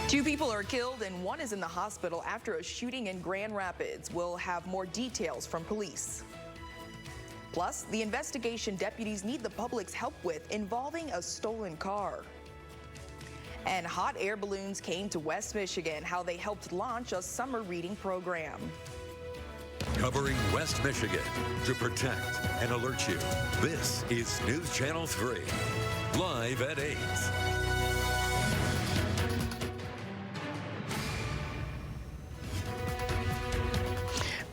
Two people are killed and one is in the hospital after a shooting in Grand Rapids. We'll have more details from police. Plus, the investigation deputies need the public's help with involving a stolen car. And hot air balloons came to West Michigan, how they helped launch a summer reading program. Covering West Michigan to protect and alert you. This is News Channel 3, live at 8.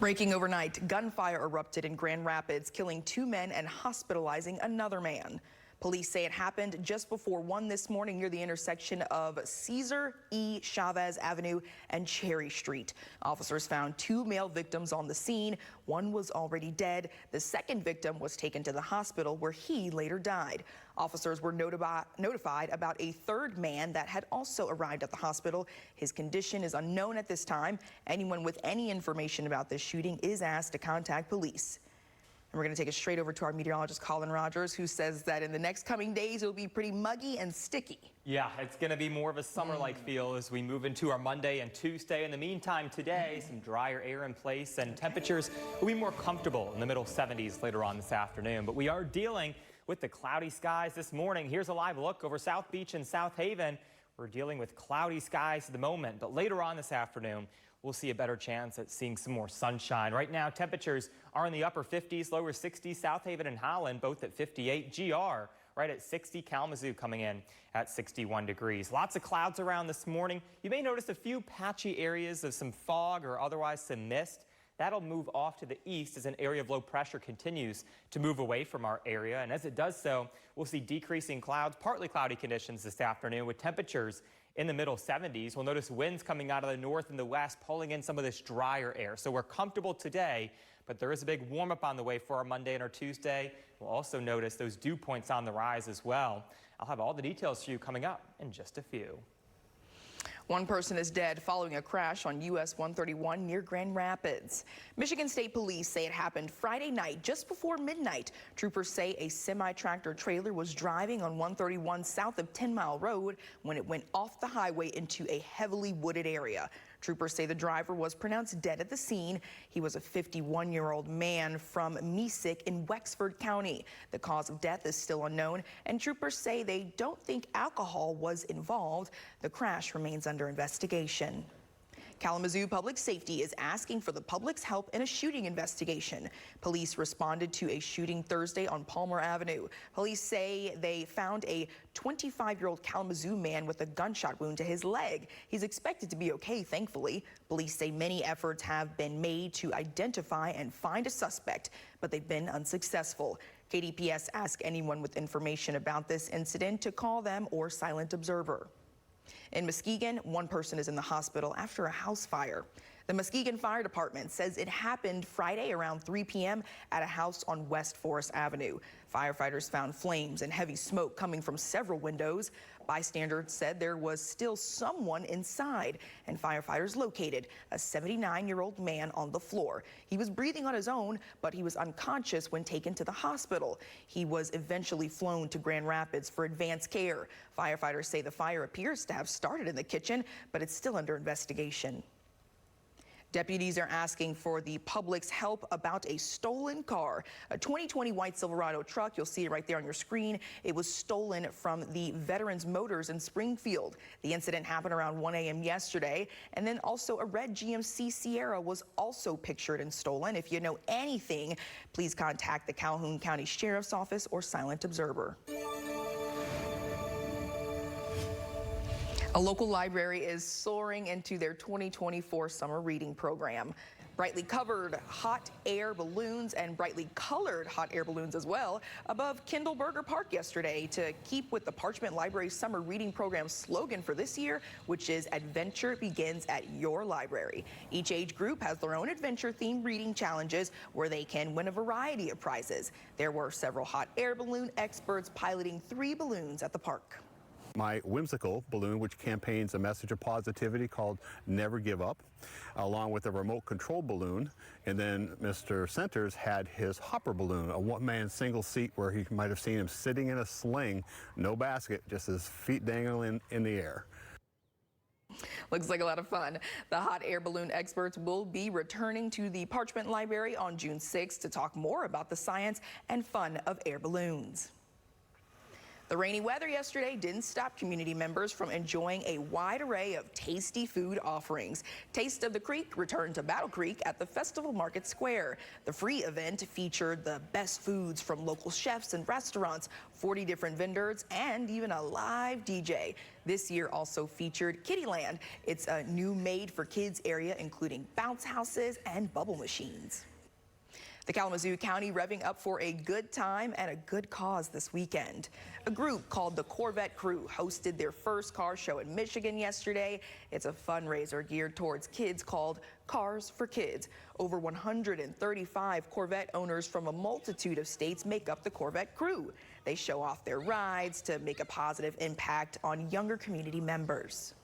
Breaking overnight, gunfire erupted in Grand Rapids, killing 2 men and hospitalizing another man. Police say it happened just before 1 this morning near the intersection of Cesar E. Chavez Avenue and Cherry Street. Officers found 2 male victims on the scene. One was already dead. The second victim was taken to the hospital where he later died. Officers were notified about a third man that had also arrived at the hospital. His condition is unknown at this time. Anyone with any information about this shooting is asked to contact police. And we're going to take it straight over to our meteorologist, Colin Rogers, who says that in the next coming days, it'll be pretty muggy and sticky. Yeah, it's going to be more of a summer-like feel as we move into our Monday and Tuesday. In the meantime, today, some drier air in place and temperatures will be more comfortable in the middle 70s later on this afternoon. But we are dealing with the cloudy skies this morning. Here's a live look over South Beach and South Haven. We're dealing with cloudy skies at the moment, but later on this afternoon, we'll see a better chance at seeing some more sunshine. Right now, temperatures are in the upper 50s, lower 60s. South Haven and Holland both at 58. GR right at 60. Kalamazoo coming in at 61 degrees. Lots of clouds around this morning. You may notice a few patchy areas of some fog or otherwise some mist. That'll move off to the east as an area of low pressure continues to move away from our area. And as it does so, we'll see decreasing clouds, partly cloudy conditions this afternoon with temperatures in the middle 70s. We'll notice winds coming out of the north and the west, pulling in some of this drier air. So we're comfortable today, but there is a big warm up on the way for our Monday and our Tuesday. We'll also notice those dew points on the rise as well. I'll have all the details for you coming up in just a few. 1 person is dead following a crash on US 131 near Grand Rapids. Michigan State Police say it happened Friday night just before midnight. Troopers say a semi-tractor trailer was driving on 131 south of 10 Mile Road when it went off the highway into a heavily wooded area. Troopers say the driver was pronounced dead at the scene. He was a 51-year-old man from Mesick in Wexford County. The cause of death is still unknown, and troopers say they don't think alcohol was involved. The crash remains under investigation. Kalamazoo Public Safety is asking for the public's help in a shooting investigation. Police responded to a shooting Thursday on Palmer Avenue. Police say they found a 25-year-old Kalamazoo man with a gunshot wound to his leg. He's expected to be okay, thankfully. Police say many efforts have been made to identify and find a suspect, but they've been unsuccessful. KDPS asked anyone with information about this incident to call them or Silent Observer. In Muskegon, 1 person is in the hospital after a house fire. The Muskegon Fire Department says it happened Friday around 3 p.m. at a house on West Forest Avenue. Firefighters found flames and heavy smoke coming from several windows. Bystanders said there was still someone inside, and firefighters located a 79-year-old man on the floor. He was breathing on his own, but he was unconscious when taken to the hospital. He was eventually flown to Grand Rapids for advanced care. Firefighters say the fire appears to have started in the kitchen, but it's still under investigation. Deputies are asking for the public's help about a stolen car. A 2020 white Silverado truck, you'll see it right there on your screen. It was stolen from the Veterans Motors in Springfield. The incident happened around 1 a.m. yesterday. And then also a red GMC Sierra was also pictured and stolen. If you know anything, please contact the Calhoun County Sheriff's Office or Silent Observer. A local library is soaring into their 2024 summer reading program. Brightly covered hot air balloons and brightly colored hot air balloons as well above Kindleberger Park yesterday to keep with the Parchment Library's summer reading program slogan for this year, which is Adventure Begins at Your Library. Each age group has their own adventure-themed reading challenges where they can win a variety of prizes. There were several hot air balloon experts piloting 3 balloons at the park. My whimsical balloon, which campaigns a message of positivity called Never Give Up, along with a remote control balloon. And then Mr. Centers had his hopper balloon, a one-man single seat where you might have seen him sitting in a sling, no basket, just his feet dangling in the air. Looks like a lot of fun. The hot air balloon experts will be returning to the Parchment Library on June 6th to talk more about the science and fun of air balloons. The rainy weather yesterday didn't stop community members from enjoying a wide array of tasty food offerings. Taste of the Creek returned to Battle Creek at the Festival Market Square. The free event featured the best foods from local chefs and restaurants, 40 different vendors, and even a live DJ. This year also featured Kittyland. It's a new made-for-kids area, including bounce houses and bubble machines. The Kalamazoo County revving up for a good time and a good cause this weekend. A group called the Corvette Crew hosted their first car show in Michigan yesterday. It's a fundraiser geared towards kids called Cars for Kids. Over 135 Corvette owners from a multitude of states make up the Corvette Crew. They show off their rides to make a positive impact on younger community members.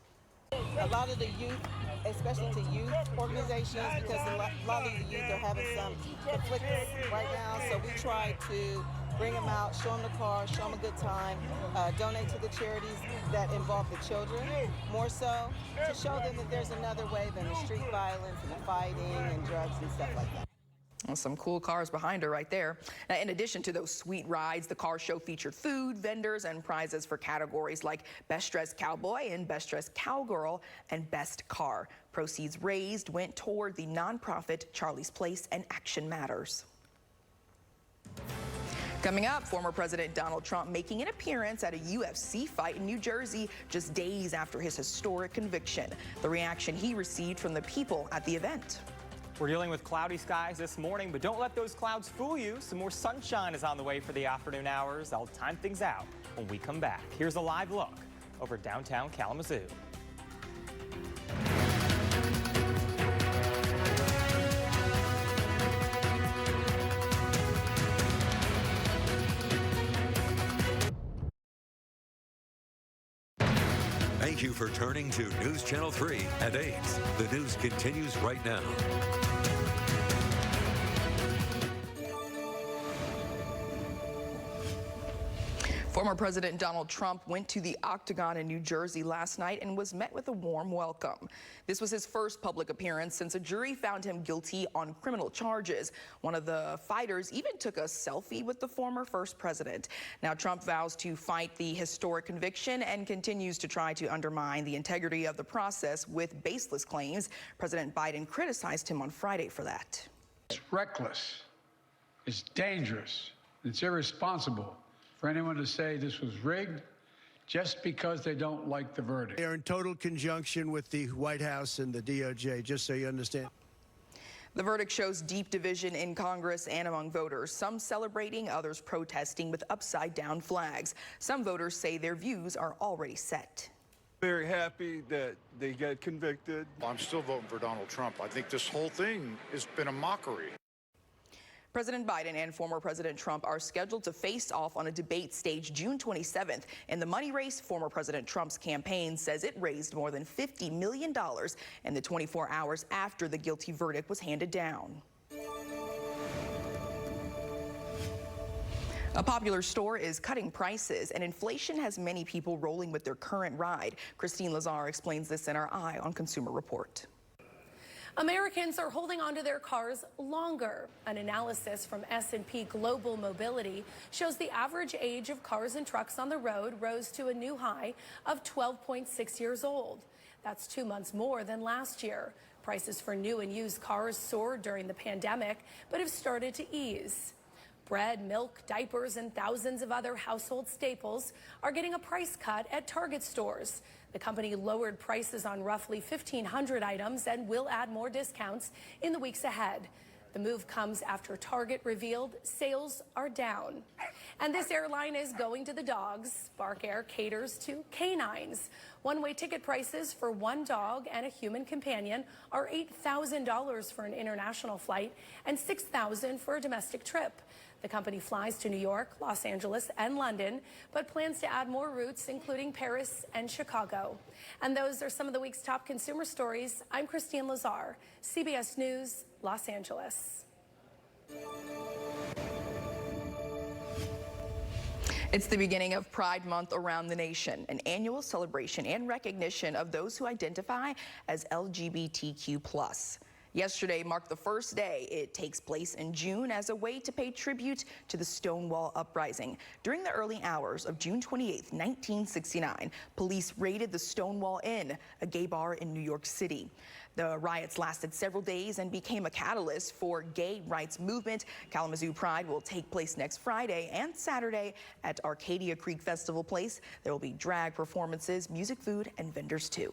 A lot of the youth, especially to youth organizations, because a lot of the youth are having some conflicts right now, so we try to bring them out, show them the car, show them a good time, donate to the charities that involve the children, more so to show them that there's another way than the street violence and the fighting and drugs and stuff like that. Well, some cool cars behind her right there. Now, in addition to those sweet rides, the car show featured food, vendors, and prizes for categories like Best Dressed Cowboy and Best Dressed Cowgirl and Best Car. Proceeds raised went toward the nonprofit Charlie's Place and Action Matters. Coming up, former President Donald Trump making an appearance at a UFC fight in New Jersey just days after his historic conviction. The reaction he received from the people at the event. We're dealing with cloudy skies this morning, but don't let those clouds fool you. Some more sunshine is on the way for the afternoon hours. I'll time things out when we come back. Here's a live look over downtown Kalamazoo. Thank you for turning to News Channel 3 at 8. The news continues right now. Former President Donald Trump went to the Octagon in New Jersey last night and was met with a warm welcome. This was his first public appearance since a jury found him guilty on criminal charges. One of the fighters even took a selfie with the former first president. Now Trump vows to fight the historic conviction and continues to try to undermine the integrity of the process with baseless claims. President Biden criticized him on Friday for that. It's reckless, it's dangerous, it's irresponsible for anyone to say this was rigged just because they don't like the verdict. They're in total conjunction with the White House and the DOJ, just so you understand. The verdict shows deep division in Congress and among voters, some celebrating, others protesting with upside-down flags. Some voters say their views are already set. Very happy that they got convicted. I'm still voting for Donald Trump. I think this whole thing has been a mockery. President Biden and former President Trump are scheduled to face off on a debate stage June 27th. In the money race, former President Trump's campaign says it raised more than $50 million in the 24 hours after the guilty verdict was handed down. A popular store is cutting prices, and inflation has many people rolling with their current ride. Christine Lazar explains this in our Eye on Consumer Report. Americans are holding onto their cars longer. An analysis from S&P Global Mobility shows the average age of cars and trucks on the road rose to a new high of 12.6 years old. That's 2 months more than last year. Prices for new and used cars soared during the pandemic, but have started to ease. Bread, milk, diapers, and thousands of other household staples are getting a price cut at Target stores. The company lowered prices on roughly 1,500 items and will add more discounts in the weeks ahead. The move comes after Target revealed sales are down. And this airline is going to the dogs. Spark Air caters to canines. One-way ticket prices for one dog and a human companion are $8,000 for an international flight and $6,000 for a domestic trip. The company flies to New York, Los Angeles, and London, but plans to add more routes, including Paris and Chicago. And those are some of the week's top consumer stories. I'm Christine Lazar, CBS News, Los Angeles. It's the beginning of Pride Month around the nation, an annual celebration and recognition of those who identify as LGBTQ+. Yesterday marked the first day it takes place in June as a way to pay tribute to the Stonewall Uprising. During the early hours of June 28, 1969, police raided the Stonewall Inn, a gay bar in New York City. The riots lasted several days and became a catalyst for gay rights movement. Kalamazoo Pride will take place next Friday and Saturday at Arcadia Creek Festival Place. There will be drag performances, music, food, and vendors too.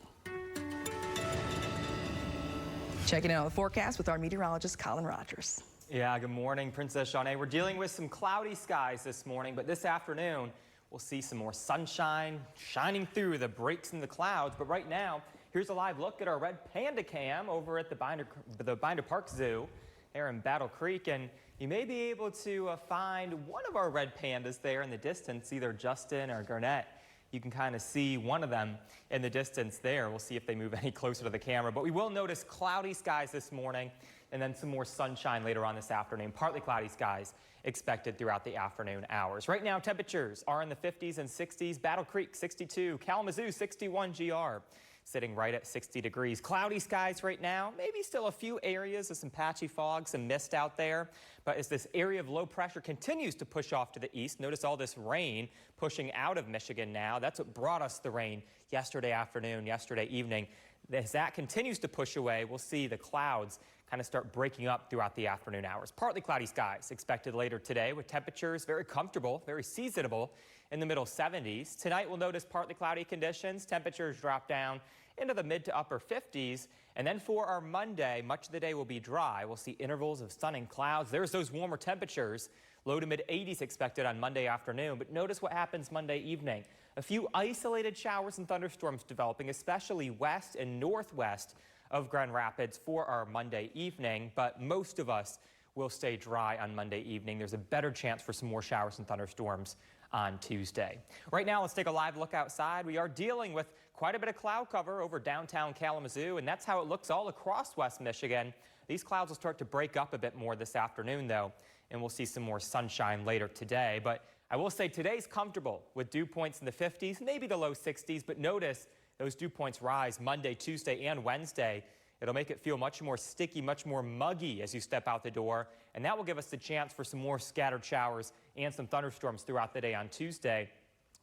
Checking in on the forecast with our meteorologist, Colin Rogers. Yeah, good morning, Princess Shawnee. We're dealing with some cloudy skies this morning, but this afternoon we'll see some more sunshine shining through the breaks in the clouds. But right now, here's a live look at our red panda cam over at the Binder Park Zoo there in Battle Creek. And you may be able to find one of our red pandas there in the distance, either Justin or Garnett. You can kind of see one of them in the distance there. We'll see if they move any closer to the camera. But we will notice cloudy skies this morning and then some more sunshine later on this afternoon. Partly cloudy skies expected throughout the afternoon hours. Right now, temperatures are in the 50s and 60s. Battle Creek, 62. Kalamazoo, 61 GR. Sitting right at 60 degrees. Cloudy skies right now. Maybe still a few areas of some patchy fog, some mist out there. But as this area of low pressure continues to push off to the east, notice all this rain pushing out of Michigan now. That's what brought us the rain yesterday afternoon, yesterday evening. As that continues to push away, we'll see the clouds kind of start breaking up throughout the afternoon hours. Partly cloudy skies expected later today with temperatures very comfortable, very seasonable in the middle 70s. Tonight we'll notice partly cloudy conditions. Temperatures drop down into the mid to upper 50s. And then for our Monday, much of the day will be dry. We'll see intervals of sun and clouds. There's those warmer temperatures. Low to mid 80s expected on Monday afternoon. But notice what happens Monday evening. A few isolated showers and thunderstorms developing, especially west and northwest of Grand Rapids for our Monday evening. But most of us will stay dry on Monday evening. There's a better chance for some more showers and thunderstorms on Tuesday. Right now, let's take a live look outside. We are dealing with quite a bit of cloud cover over downtown Kalamazoo, and that's how it looks all across West Michigan. These clouds will start to break up a bit more this afternoon, though, and we'll see some more sunshine later today. But I will say today's comfortable with dew points in the 50s, maybe the low 60s, but notice those dew points rise Monday, Tuesday, and Wednesday. It'll make it feel much more sticky, much more muggy as you step out the door, and that will give us the chance for some more scattered showers and some thunderstorms throughout the day on Tuesday.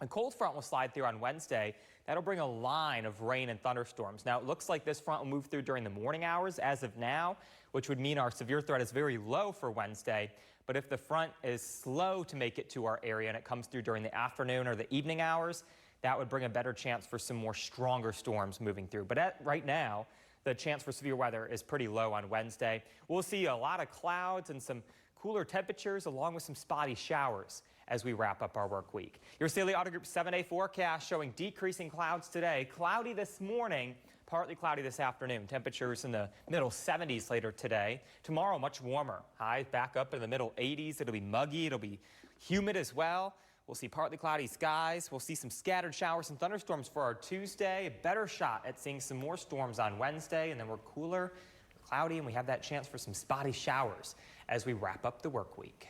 A cold front will slide through on Wednesday. That'll bring a line of rain and thunderstorms. Now, it looks like this front will move through during the morning hours as of now, which would mean our severe threat is very low for Wednesday. But if the front is slow to make it to our area and it comes through during the afternoon or the evening hours, that would bring a better chance for some more stronger storms moving through. But right now, the chance for severe weather is pretty low on Wednesday. We'll see a lot of clouds and some cooler temperatures along with some spotty showers as we wrap up our work week. Your Saley Auto Group 7-day forecast showing decreasing clouds today. Cloudy this morning, partly cloudy this afternoon. Temperatures in the middle 70s later today. Tomorrow, much warmer. Highs back up in the middle 80s. It'll be muggy. It'll be humid as well. We'll see partly cloudy skies. We'll see some scattered showers and thunderstorms for our Tuesday. A better shot at seeing some more storms on Wednesday. And then we're cooler, cloudy, and we have that chance for some spotty showers as we wrap up the work week.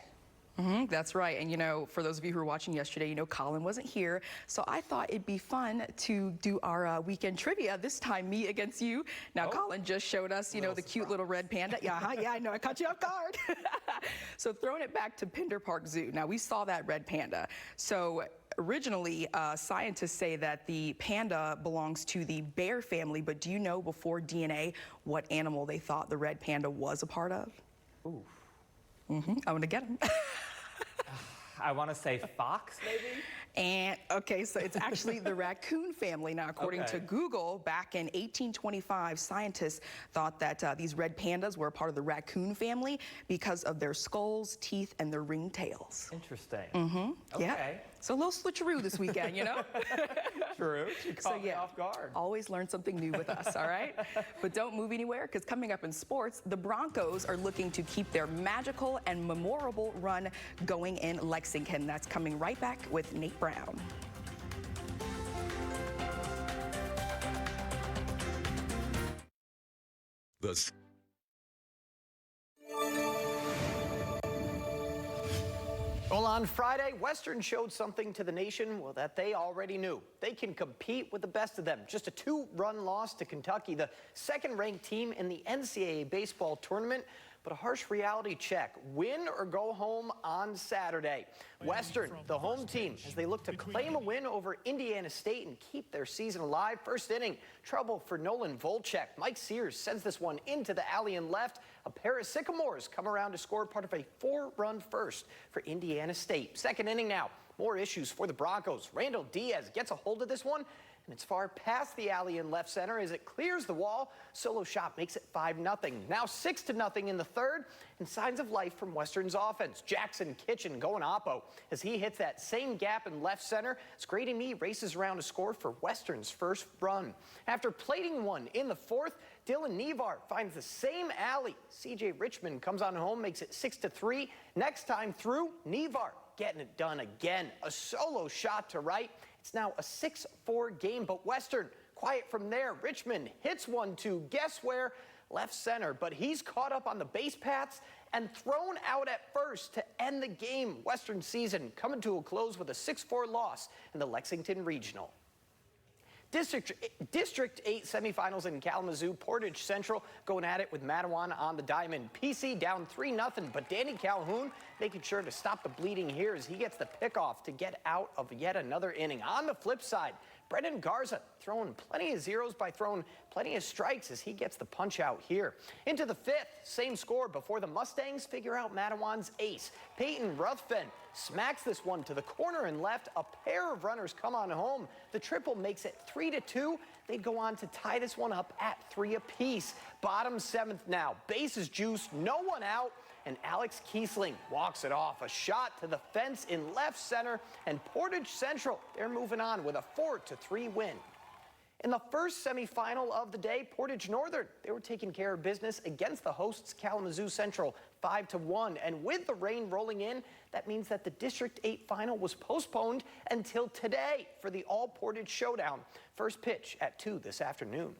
That's right. And, you know, for those of you who were watching yesterday, you know, Colin wasn't here. So I thought it'd be fun to do our weekend trivia, this time me against you. Now, Colin just showed us, you know, the cute little red panda. Yeah, I know. I caught you off guard. So throwing it back to Binder Park Zoo. Now, we saw that red panda. So originally, scientists say that the panda belongs to the bear family. But do you know before DNA what animal they thought the red panda was a part of? Ooh. I'm going to get him. I want to say fox, maybe? And okay, so it's actually the raccoon family. Now, according to Google, back in 1825, scientists thought that these red pandas were a part of the raccoon family because of their skulls, teeth, and their ringed tails. Interesting. Okay. Yeah. So a little switcheroo this weekend, you know? True. You caught me off guard. Always learn something new with us, all right? But don't move anywhere, because coming up in sports, the Broncos are looking to keep their magical and memorable run going in Lexington. That's coming right back with Nate Brown. Hola, On Friday, Western showed something to the nation, well, that they already knew. They can compete with the best of them. Just a 2-run loss to Kentucky, the second-ranked team in the NCAA baseball tournament. But a harsh reality check. Win or go home on Saturday. Western, the home team, as they look to claim a win over Indiana State and keep their season alive. First inning, trouble for Nolan Volchek. Mike Sears sends this one into the alley and left. A pair of Sycamores come around to score part of a 4-run first for Indiana State. Second inning now. More issues for the Broncos. Randall Diaz gets a hold of this one, and it's far past the alley in left center as it clears the wall. Solo shot makes it 5-0. Now 6-0 in the third, and signs of life from Western's offense. Jackson Kitchen going oppo as he hits that same gap in left center as Grady Mee races around to score for Western's first run. After plating one in the fourth, Dylan Nevar finds the same alley. CJ Richmond comes on home, makes it 6-3. Next time through, Nevar getting it done again. A solo shot to right. It's now a 6-4 game, but Western quiet from there. Richmond hits one to guess where? Left center, but he's caught up on the base paths and thrown out at first to end the game. Western season coming to a close with a 6-4 loss in the Lexington Regional. District 8 semifinals in Kalamazoo. Portage Central going at it with Matawan on the diamond. PC down 3-0, but Danny Calhoun making sure to stop the bleeding here as he gets the pickoff to get out of yet another inning. On the flip side, Brendan Garza throwing plenty of zeros by throwing plenty of strikes as he gets the punch out here. Into the fifth, same score before the Mustangs figure out Matawan's ace. Peyton Ruthven smacks this one to the corner and left. A pair of runners come on home. The triple makes it 3-2. They'd go on to tie this one up at 3 apiece. Bottom seventh now. Bases juice, no one out. And Alex Kiesling walks it off. A shot to the fence in left center. And Portage Central, they're moving on with a 4-3 win. In the first semifinal of the day, Portage Northern, they were taking care of business against the hosts Kalamazoo Central 5-1. And with the rain rolling in, that means that the District 8 final was postponed until today for the All-Portage Showdown. First pitch at 2 this afternoon.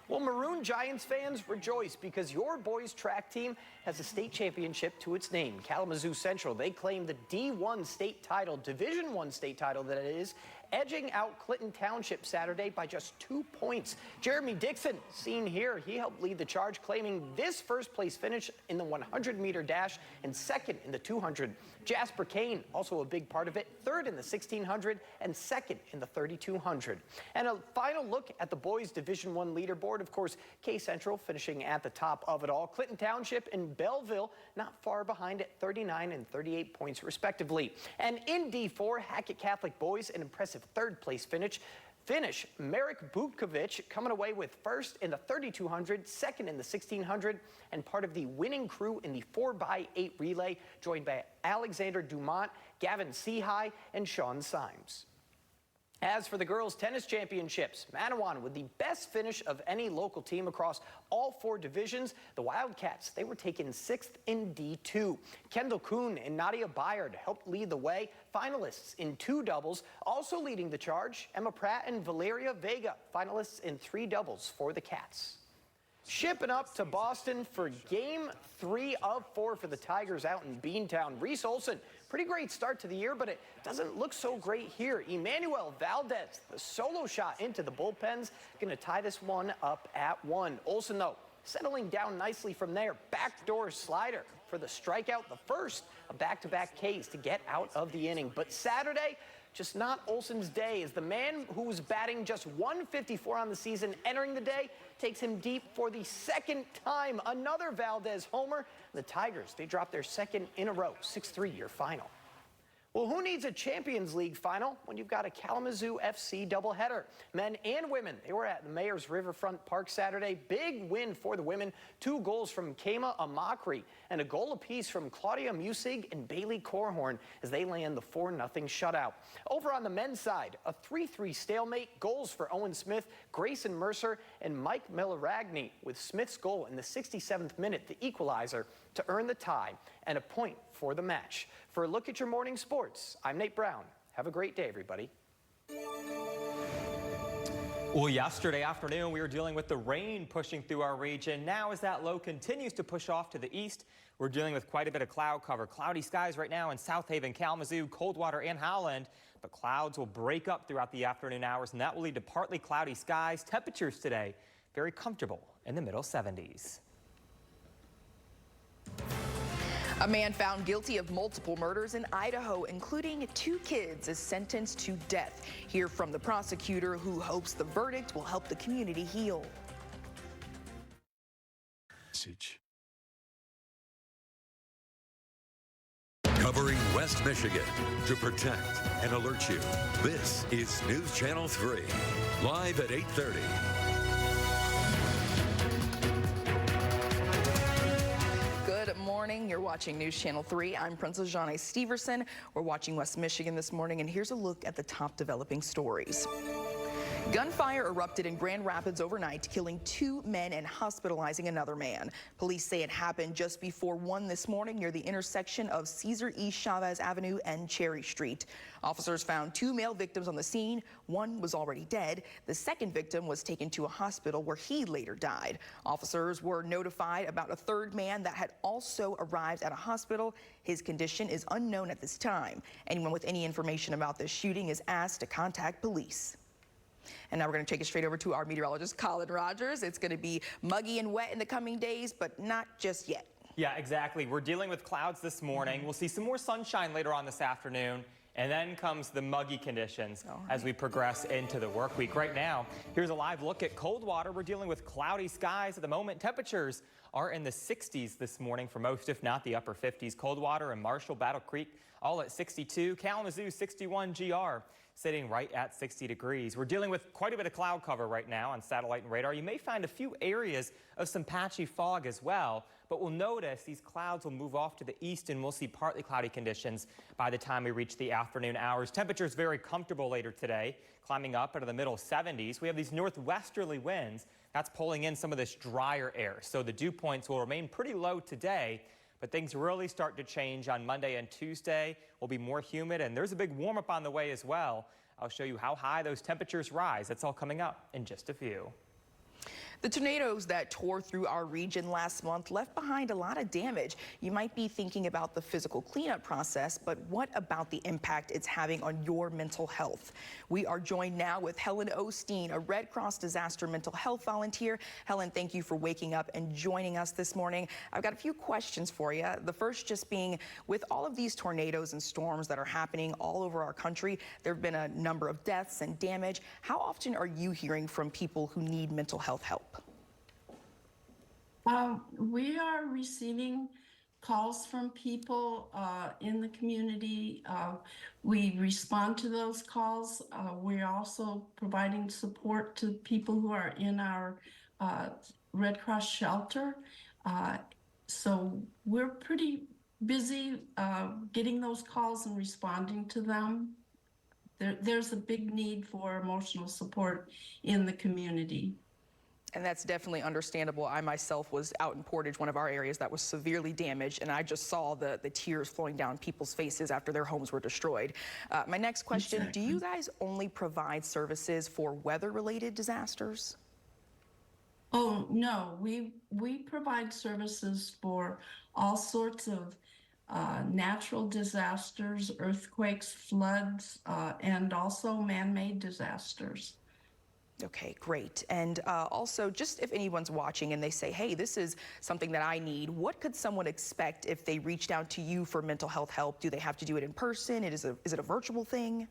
Well, Maroon Giants fans rejoice because your boys track team has a state championship to its name. Kalamazoo Central, they claim the D1 state title, Division I state title that it is, edging out Clinton Township Saturday by just 2 points. Jeremy Dixon, seen here, he helped lead the charge, claiming this first place finish in the 100-meter dash and second in the 200. Jasper Kane, also a big part of it, third in the 1600 and second in the 3200. And a final look at the boys Division I leaderboard. Of course, K Central finishing at the top of it all. Clinton Township and Belleville not far behind at 39 and 38 points respectively. And in D4, Hackett Catholic boys, an impressive third place finish. Marek Butkovich coming away with first in the 3200, second in the 1600, and part of the winning crew in the 4x8 relay, joined by Alexander Dumont, Gavin Seahigh, and Sean Symes. As for the girls' tennis championships, Matawan with the best finish of any local team across all 4 divisions. The Wildcats, they were taken 6th in D2. Kendall Kuhn and Nadia Bayard helped lead the way. Finalists in 2 doubles. Also leading the charge, Emma Pratt and Valeria Vega, finalists in 3 doubles for the Cats. Shipping up to Boston for Game 3 of 4 for the Tigers out in Beantown. Reese Olson, pretty great start to the year, but it doesn't look so great here. Emmanuel Valdez, the solo shot into the bullpens, going to tie this one up at 1. Olson, though, settling down nicely from there. Backdoor slider for the strikeout, the first of back-to-back Ks to get out of the inning. But Saturday, just not Olson's day, as the man who was batting just 154 on the season entering the day takes him deep for the second time. Another Valdez homer. The Tigers, they dropped their second in a row, 6-3 your final. Well, who needs a Champions League final when you've got a Kalamazoo FC doubleheader? Men and women, they were at the Mayor's Riverfront Park Saturday. Big win for the women. 2 goals from Kema Amakri and a goal apiece from Claudia Musig and Bailey Corhorn as they land the 4-0 shutout. Over on the men's side, a 3-3 stalemate. Goals for Owen Smith, Grayson Mercer, and Mike Millaragni, with Smith's goal in the 67th minute, the equalizer, to earn the tie and a point for the match. For a look at your morning sports, I'm Nate Brown. Have a great day, everybody. Well, yesterday afternoon, we were dealing with the rain pushing through our region. Now, as that low continues to push off to the east, we're dealing with quite a bit of cloud cover. Cloudy skies right now in South Haven, Kalamazoo, Coldwater, and Howland. But clouds will break up throughout the afternoon hours, and that will lead to partly cloudy skies. Temperatures today, very comfortable in the middle 70s. A man found guilty of multiple murders in Idaho, including 2 kids, is sentenced to death. Hear from the prosecutor, who hopes the verdict will help the community heal. Covering West Michigan to protect and alert you. This is News Channel 3, live at 8:30. Good morning. You're watching News Channel 3. I'm Princess Janae Steverson. We're watching West Michigan this morning, and here's a look at the top developing stories. Gunfire erupted in Grand Rapids overnight, killing 2 men and hospitalizing another man. Police say it happened just before 1 this morning near the intersection of Cesar E. Chavez Avenue and Cherry Street. Officers found 2 male victims on the scene. 1 was already dead. The second victim was taken to a hospital where he later died. Officers were notified about a 3rd man that had also arrived at a hospital. His condition is unknown at this time. Anyone with any information about this shooting is asked to contact police. And now we're going to take it straight over to our meteorologist, Colin Rogers. It's going to be muggy and wet in the coming days, but not just yet. Yeah, exactly. We're dealing with clouds this morning. We'll see some more sunshine later on this afternoon. And then comes the muggy conditions as we progress into the work week. Right now, here's a live look at Coldwater. We're dealing with cloudy skies at the moment. Temperatures are in the 60s this morning for most, if not the upper 50s. Coldwater and Marshall, Battle Creek, all at 62. Kalamazoo, 61. GR sitting right at 60 degrees. We're dealing with quite a bit of cloud cover right now on satellite and radar. You may find a few areas of some patchy fog as well, but we'll notice these clouds will move off to the east and we'll see partly cloudy conditions by the time we reach the afternoon hours. Temperatures very comfortable later today, climbing up into the middle 70s. We have these northwesterly winds. That's pulling in some of this drier air. So the dew points will remain pretty low today, but things really start to change on Monday and Tuesday. Will be more humid, and there's a big warm-up on the way as well. I'll show you how high those temperatures rise. That's all coming up in just a few. The tornadoes that tore through our region last month left behind a lot of damage. You might be thinking about the physical cleanup process, but what about the impact it's having on your mental health? We are joined now with Helen Osteen, a Red Cross disaster mental health volunteer. Helen, thank you for waking up and joining us this morning. I've got a few questions for you. The first just being, with all of these tornadoes and storms that are happening all over our country, there have been a number of deaths and damage. How often are you hearing from people who need mental health help? We are receiving calls from people in the community. We respond to those calls. We're also providing support to people who are in our Red Cross shelter. So we're pretty busy getting those calls and responding to them. There's a big need for emotional support in the community. And that's definitely understandable. I myself was out in Portage, one of our areas that was severely damaged, and I just saw the tears flowing down people's faces after their homes were destroyed. My next question, Exactly. Do you guys only provide services for weather-related disasters? Oh, no, we provide services for all sorts of natural disasters, earthquakes, floods, and also man-made disasters. Okay, great. And also, just if anyone's watching and they say, hey, this is something that I need, what could someone expect if they reached out to you for mental health help? Do they have to do it in person? Is it a virtual thing?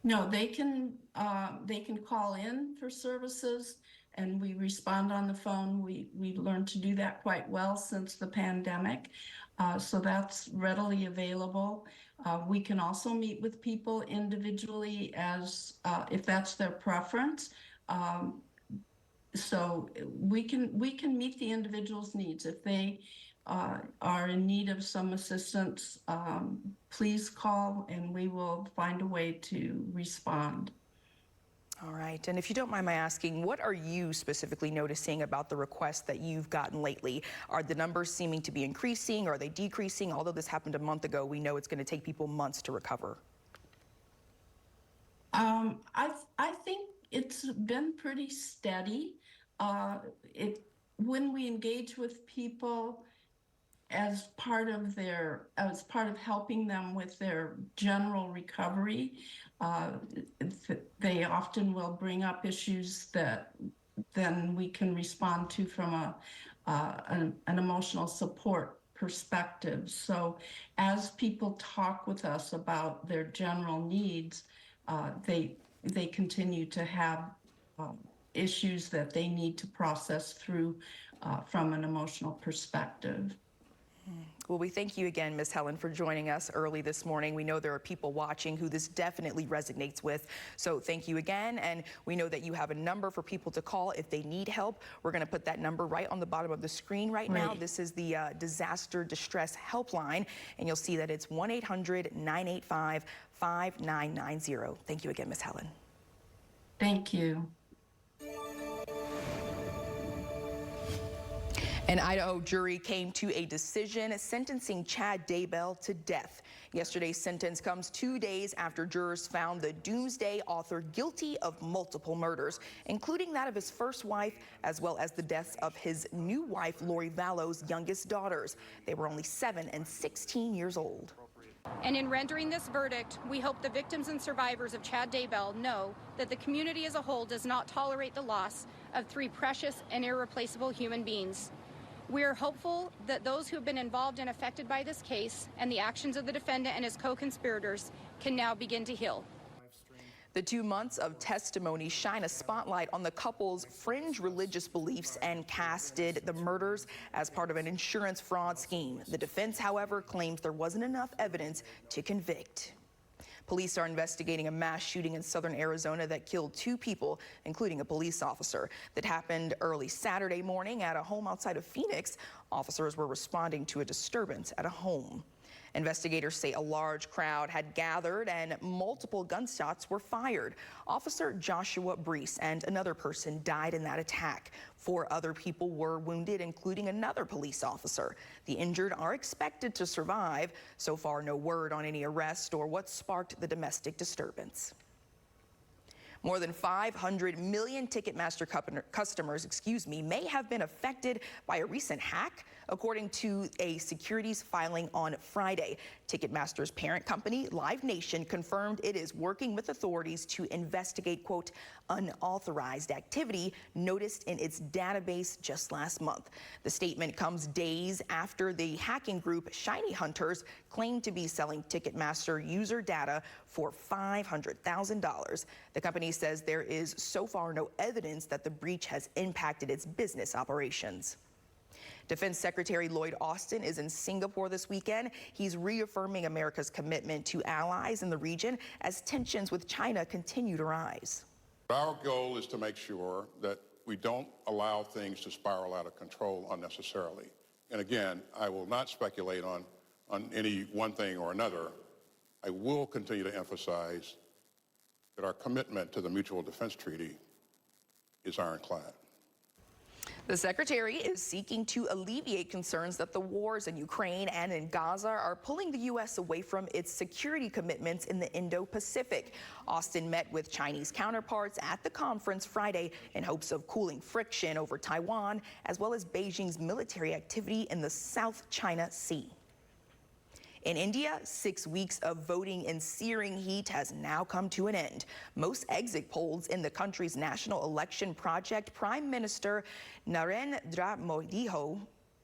No, they can call in for services, and we respond on the phone. We've learned to do that quite well since the pandemic, so that's readily available. We can also meet with people individually as if that's their preference. So we can meet the individual's needs. If they are in need of some assistance, please call and we will find a way to respond. All right, and if you don't mind my asking, what are you specifically noticing about the requests that you've gotten lately? Are the numbers seeming to be increasing? Are they decreasing? Although this happened a month ago, we know it's going to take people months to recover. I think It's been pretty steady. When we engage with people as part of helping them with their general recovery, they often will bring up issues that then we can respond to from an emotional support perspective. So as people talk with us about their general needs, they continue to have issues that they need to process through from an emotional perspective. Well, we thank you again, Ms. Helen, for joining us early this morning. We know there are people watching who this definitely resonates with. So thank you again. And we know that you have a number for people to call if they need help. We're going to put that number right on the bottom of the screen right now. This is the Disaster Distress Helpline, and you'll see that it's 1-800-985-5990. Thank you again, Ms. Helen. Thank you. An Idaho jury came to a decision sentencing Chad Daybell to death. Yesterday's sentence comes 2 days after jurors found the Doomsday author guilty of multiple murders, including that of his first wife, as well as the deaths of his new wife, Lori Vallow's youngest daughters. They were only 7 and 16 years old. And in rendering this verdict, we hope the victims and survivors of Chad Daybell know that the community as a whole does not tolerate the loss of 3 precious and irreplaceable human beings. We are hopeful that those who have been involved and affected by this case and the actions of the defendant and his co-conspirators can now begin to heal. The 2 months of testimony shine a spotlight on the couple's fringe religious beliefs and casted the murders as part of an insurance fraud scheme. The defense, however, claims there wasn't enough evidence to convict. Police are investigating a mass shooting in southern Arizona that killed 2 people, including a police officer. That happened early Saturday morning at a home outside of Phoenix. Officers were responding to a disturbance at a home. Investigators say a large crowd had gathered and multiple gunshots were fired. Officer Joshua Brees and another person died in that attack. 4 other people were wounded, including another police officer. The injured are expected to survive. So far, no word on any arrest or what sparked the domestic disturbance. More than 500 million Ticketmaster customers, may have been affected by a recent hack, according to a securities filing on Friday. Ticketmaster's parent company, Live Nation, confirmed it is working with authorities to investigate, quote, unauthorized activity noticed in its database just last month. The statement comes days after the hacking group Shiny Hunters claimed to be selling Ticketmaster user data for $500,000. The company says there is so far no evidence that the breach has impacted its business operations. Defense Secretary Lloyd Austin is in Singapore this weekend. He's reaffirming America's commitment to allies in the region as tensions with China continue to rise. Our goal is to make sure that we don't allow things to spiral out of control unnecessarily. And again, I will not speculate on any one thing or another. I will continue to emphasize that our commitment to the Mutual Defense Treaty is ironclad. The secretary is seeking to alleviate concerns that the wars in Ukraine and in Gaza are pulling the U.S. away from its security commitments in the Indo-Pacific. Austin met with Chinese counterparts at the conference Friday in hopes of cooling friction over Taiwan, as well as Beijing's military activity in the South China Sea. In India, 6 weeks of voting in searing heat has now come to an end. Most exit polls in the country's national election project Prime Minister Narendra Modi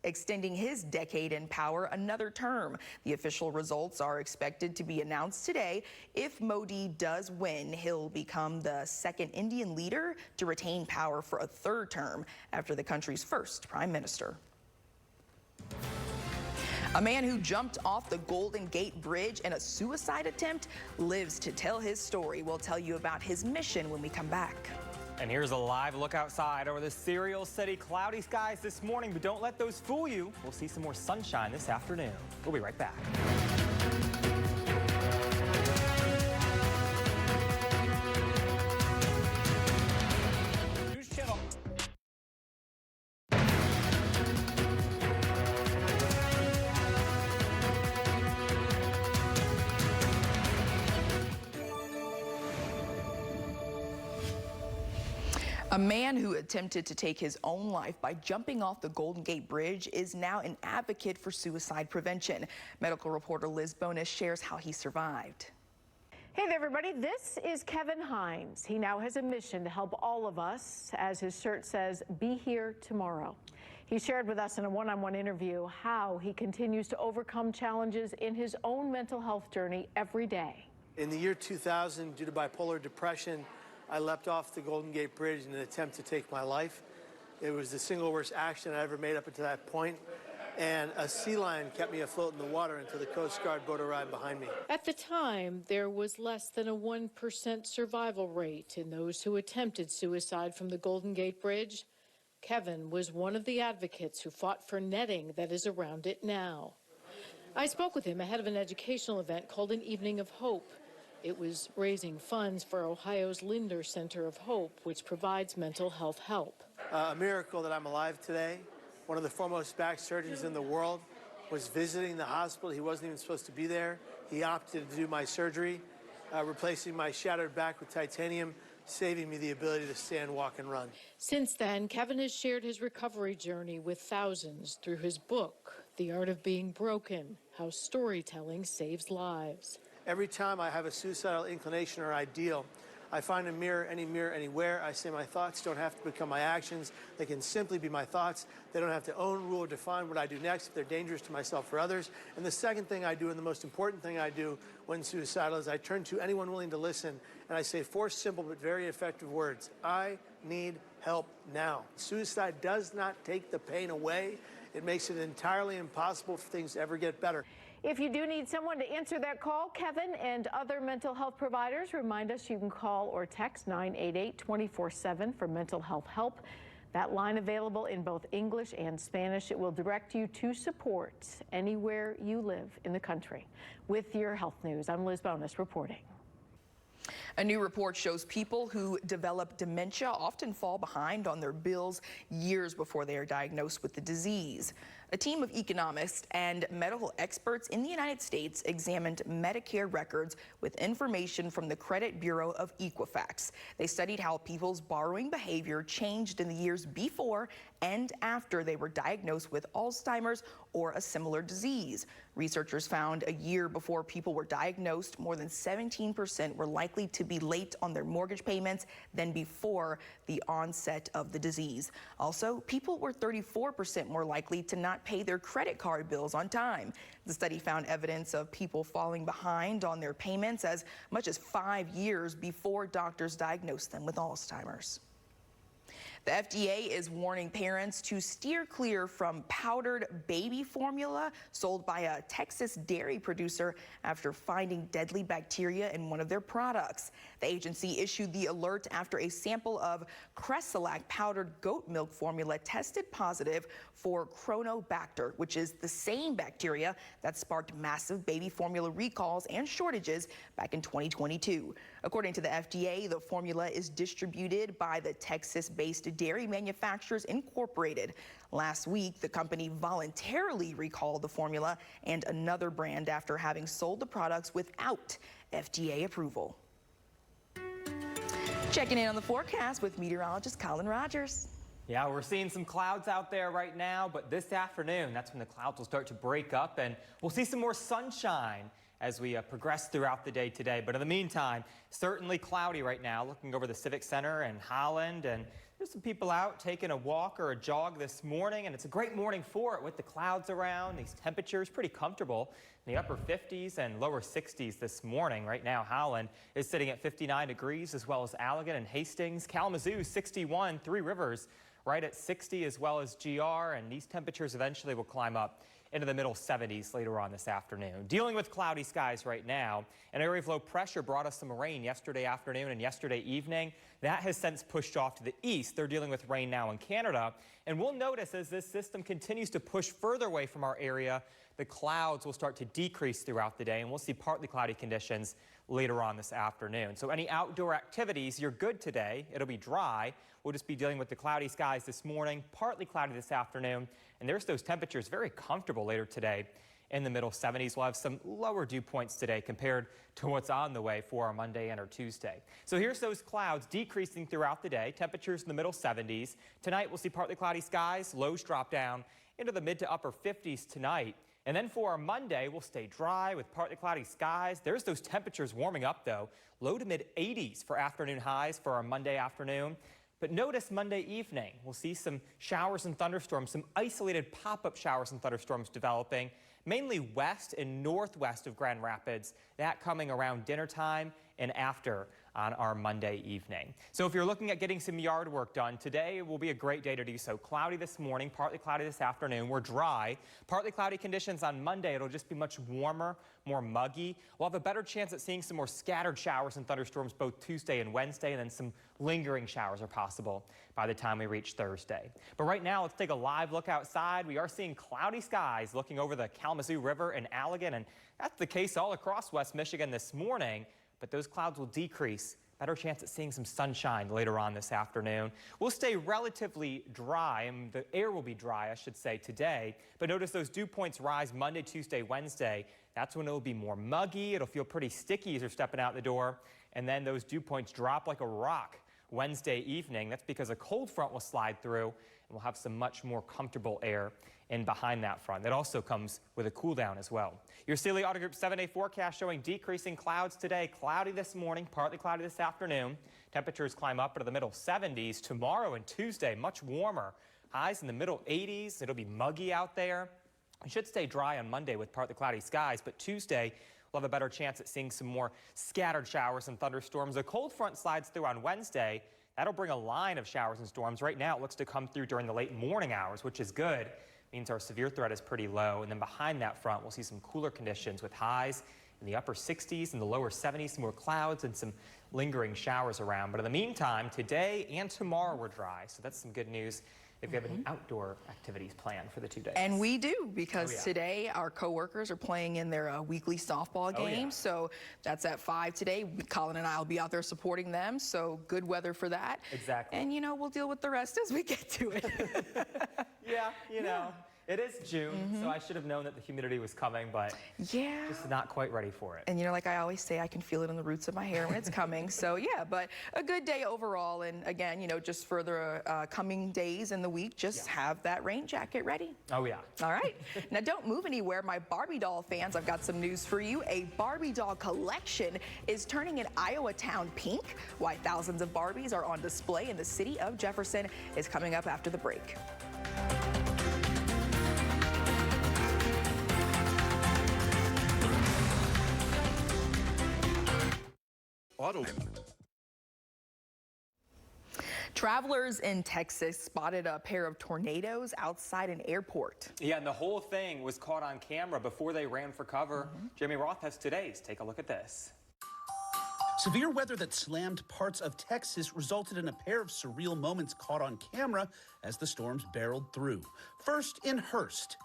extending his decade in power another term. The official results are expected to be announced today. If Modi does win, he'll become the second Indian leader to retain power for a 3rd term after the country's first prime minister. A man who jumped off the Golden Gate Bridge in a suicide attempt lives to tell his story. We'll tell you about his mission when we come back. And here's a live look outside over the Cereal City. Cloudy skies this morning, but don't let those fool you. We'll see some more sunshine this afternoon. We'll be right back. News Channel. A man who attempted to take his own life by jumping off the Golden Gate Bridge is now an advocate for suicide prevention. Medical reporter Liz Bonus shares how he survived. Hey there, everybody. This is Kevin Hines. He now has a mission to help all of us, as his shirt says, be here tomorrow. He shared with us in a one-on-one interview how he continues to overcome challenges in his own mental health journey every day. In the year 2000, due to bipolar depression, I leapt off the Golden Gate Bridge in an attempt to take my life. It was the single worst action I ever made up until that point. And a sea lion kept me afloat in the water until the Coast Guard boat arrived behind me. At the time, there was less than a 1% survival rate in those who attempted suicide from the Golden Gate Bridge. Kevin was one of the advocates who fought for netting that is around it now. I spoke with him ahead of an educational event called An Evening of Hope. It was raising funds for Ohio's Linder Center of Hope, which provides mental health help. A miracle that I'm alive today. One of the foremost back surgeons in the world was visiting the hospital. He wasn't even supposed to be there. He opted to do my surgery, replacing my shattered back with titanium, saving me the ability to stand, walk, and run. Since then, Kevin has shared his recovery journey with thousands through his book, The Art of Being Broken, How Storytelling Saves Lives. Every time I have a suicidal inclination or ideal, I find a mirror, anywhere. I say my thoughts don't have to become my actions. They can simply be my thoughts. They don't have to own, rule, or define what I do next if they're dangerous to myself or others. And the second thing I do, and the most important thing I do when suicidal, is I turn to anyone willing to listen, and I say 4 simple but very effective words. I need help now. Suicide does not take the pain away. It makes it entirely impossible for things to ever get better. If you do need someone to answer that call, Kevin and other mental health providers remind us you can call or text 988-24/7 for mental health help. That line available in both English and Spanish. It will direct you to support anywhere you live in the country. With your health news, I'm Liz Bonus reporting. A new report shows people who develop dementia often fall behind on their bills years before they are diagnosed with the disease. A team of economists and medical experts in the United States examined Medicare records with information from the Credit Bureau of Equifax. They studied how people's borrowing behavior changed in the years before and after they were diagnosed with Alzheimer's or a similar disease. Researchers found a year before people were diagnosed, more than 17% were likely to be late on their mortgage payments than before the onset of the disease. Also, people were 34% more likely to not pay their credit card bills on time. The study found evidence of people falling behind on their payments as much as 5 years before doctors diagnosed them with Alzheimer's. The FDA is warning parents to steer clear from powdered baby formula sold by a Texas dairy producer after finding deadly bacteria in one of their products. The agency issued the alert after a sample of Cresolac powdered goat milk formula tested positive for Chronobacter, which is the same bacteria that sparked massive baby formula recalls and shortages back in 2022. According to the FDA, the formula is distributed by the Texas-based Dairy Manufacturers Incorporated. Last week, the company voluntarily recalled the formula and another brand after having sold the products without FDA approval. Checking in on the forecast with meteorologist Colin Rogers. Yeah, we're seeing some clouds out there right now, but this afternoon, that's when the clouds will start to break up and we'll see some more sunshine as we progress throughout the day today. But in the meantime, certainly cloudy right now, looking over the Civic Center in Holland, and there's some people out taking a walk or a jog this morning, and it's a great morning for it with the clouds around. These temperatures pretty comfortable in the upper 50s and lower 60s this morning. Right now, Holland is sitting at 59 degrees, as well as Allegan and Hastings. Kalamazoo, 61, Three Rivers right at 60, as well as GR, and these temperatures eventually will climb up into the middle 70s later on this afternoon. Dealing with cloudy skies right now, an area of low pressure brought us some rain yesterday afternoon and yesterday evening. That has since pushed off to the east. They're dealing with rain now in Canada. And we'll notice as this system continues to push further away from our area, the clouds will start to decrease throughout the day, and we'll see partly cloudy conditions later on this afternoon. So any outdoor activities, you're good today. It'll be dry. We'll just be dealing with the cloudy skies this morning, partly cloudy this afternoon, and there's those temperatures very comfortable later today in the middle 70s. We'll have some lower dew points today compared to what's on the way for our Monday and our Tuesday. So here's those clouds decreasing throughout the day. Temperatures in the middle 70s. Tonight we'll see partly cloudy skies. Lows drop down into the mid to upper 50s tonight. And then for our Monday, we'll stay dry with partly cloudy skies. There's those temperatures warming up, though. Low to mid 80s for afternoon highs for our Monday afternoon. But notice Monday evening, we'll see some showers and thunderstorms, some isolated pop-up showers and thunderstorms developing, mainly west and northwest of Grand Rapids. That coming around dinner time and after on our Monday evening. So if you're looking at getting some yard work done, today will be a great day to do so. Cloudy this morning, partly cloudy this afternoon. We're dry. Partly cloudy conditions on Monday. It'll just be much warmer, more muggy. We'll have a better chance at seeing some more scattered showers and thunderstorms both Tuesday and Wednesday, and then some lingering showers are possible by the time we reach Thursday. But right now, let's take a live look outside. We are seeing cloudy skies looking over the Kalamazoo River in Allegan, and that's the case all across West Michigan this morning. But those clouds will decrease. Better chance at seeing some sunshine later on this afternoon. We'll stay relatively dry, and the air will be dry, I should say, today. But notice those dew points rise Monday, Tuesday, Wednesday. That's when it'll be more muggy. It'll feel pretty sticky as you're stepping out the door. And then those dew points drop like a rock Wednesday evening. That's because a cold front will slide through, and we'll have some much more comfortable air in behind that front. That also comes with a cool down as well. Your Sealy Auto Group 7-day forecast showing decreasing clouds today. Cloudy this morning, partly cloudy this afternoon. Temperatures climb up into the middle 70s. Tomorrow and Tuesday, much warmer. Highs in the middle 80s. It'll be muggy out there. We should stay dry on Monday with partly cloudy skies, but Tuesday we'll have a better chance at seeing some more scattered showers and thunderstorms. A cold front slides through on Wednesday. That'll bring a line of showers and storms. Right now, it looks to come through during the late morning hours, which is good. Means our severe threat is pretty low. And then behind that front, we'll see some cooler conditions with highs in the upper 60s and the lower 70s, some more clouds and some lingering showers around. But in the meantime, today and tomorrow we're dry. So that's some good news if you have any outdoor activities planned for the 2 days. And we do, because today our coworkers are playing in their weekly softball game. So that's at 5 today. Colin and I will be out there supporting them. So good weather for that. Exactly. And, you know, we'll deal with the rest as we get to it. Yeah, you know. It is June, so I should have known that the humidity was coming, but just not quite ready for it. And you know, like I always say, I can feel it in the roots of my hair when it's coming. So yeah, but a good day overall. And again, you know, just for the coming days in the week, just have that rain jacket ready. Oh yeah. All right. Now don't move anywhere, my Barbie doll fans. I've got some news for you. A Barbie doll collection is turning an Iowa town pink. Why thousands of Barbies are on display in the city of Jefferson is coming up after the break. Travelers in Texas spotted a pair of tornadoes outside an airport. Yeah, and the whole thing was caught on camera before they ran for cover. Jamie Roth has today's. Take a look at this. Severe weather that slammed parts of Texas resulted in a pair of surreal moments caught on camera as the storms barreled through. First in Hearst,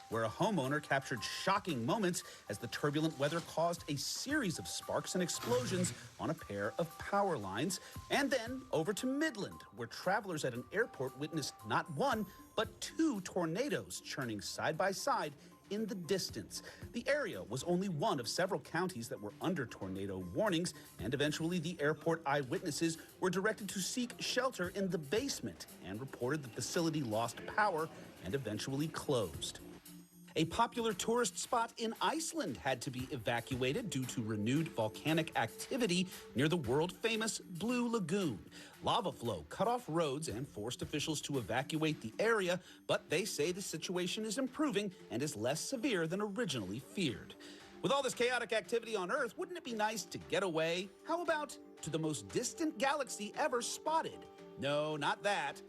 where a homeowner captured shocking moments as the turbulent weather caused a series of sparks and explosions on a pair of power lines. And then over to Midland, where travelers at an airport witnessed not one, but 2 tornadoes churning side by side in the distance. The area was only one of several counties that were under tornado warnings, and eventually the airport eyewitnesses were directed to seek shelter in the basement and reported the facility lost power and eventually closed. A popular tourist spot in Iceland had to be evacuated due to renewed volcanic activity near the world-famous Blue Lagoon. Lava flow cut off roads and forced officials to evacuate the area, but they say the situation is improving and is less severe than originally feared. With all this chaotic activity on Earth, wouldn't it be nice to get away? How about to the most distant galaxy ever spotted? No, not that.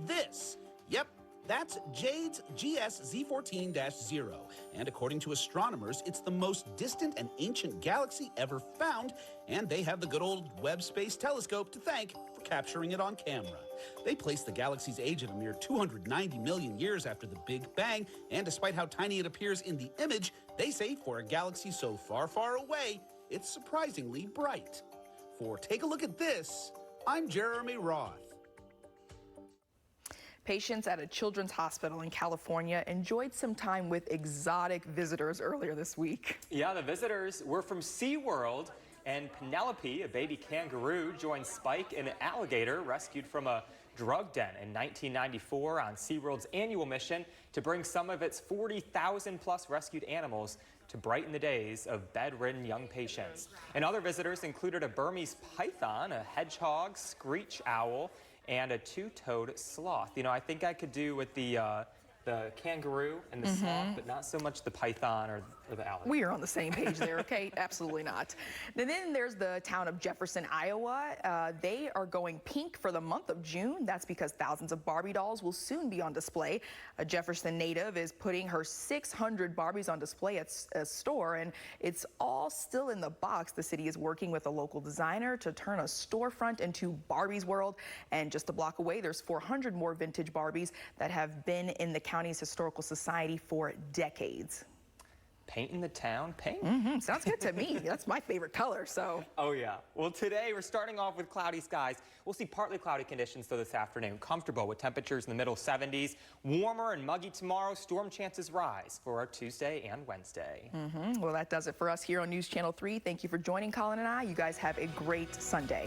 This. Yep. That's Jade's GS Z14-0, and according to astronomers, it's the most distant and ancient galaxy ever found, and they have the good old Webb Space Telescope to thank for capturing it on camera. They placed the galaxy's age at a mere 290 million years after the Big Bang, and despite how tiny it appears in the image, they say for a galaxy so far, far away, it's surprisingly bright. For Take a Look at This, I'm Jeremy Roth. Patients at a children's hospital in California enjoyed some time with exotic visitors earlier this week. Yeah, the visitors were from SeaWorld, and Penelope, a baby kangaroo, joined Spike, an alligator rescued from a drug den in 1994 on SeaWorld's annual mission to bring some of its 40,000 plus rescued animals to brighten the days of bedridden young patients. And other visitors included a Burmese python, a hedgehog, screech owl, and a two-toed sloth. You know, I think I could do with the kangaroo and the sloth, but not so much the python or the alligator. We are on the same page there, okay? Absolutely not. And then there's the town of Jefferson, Iowa. They are going pink for the month of June. That's because thousands of Barbie dolls will soon be on display. A Jefferson native is putting her 600 Barbies on display at a store, and it's all still in the box. The city is working with a local designer to turn a storefront into Barbie's world. And just a block away, there's 400 more vintage Barbies that have been in the county's historical society for decades. Painting the town pink? Sounds good to me. That's my favorite color, so. Oh, yeah. Well, today we're starting off with cloudy skies. We'll see partly cloudy conditions, though, this afternoon. Comfortable with temperatures in the middle 70s. Warmer and muggy tomorrow. Storm chances rise for our Tuesday and Wednesday. Well, that does it for us here on News Channel 3. Thank you for joining Colin and I. You guys have a great Sunday.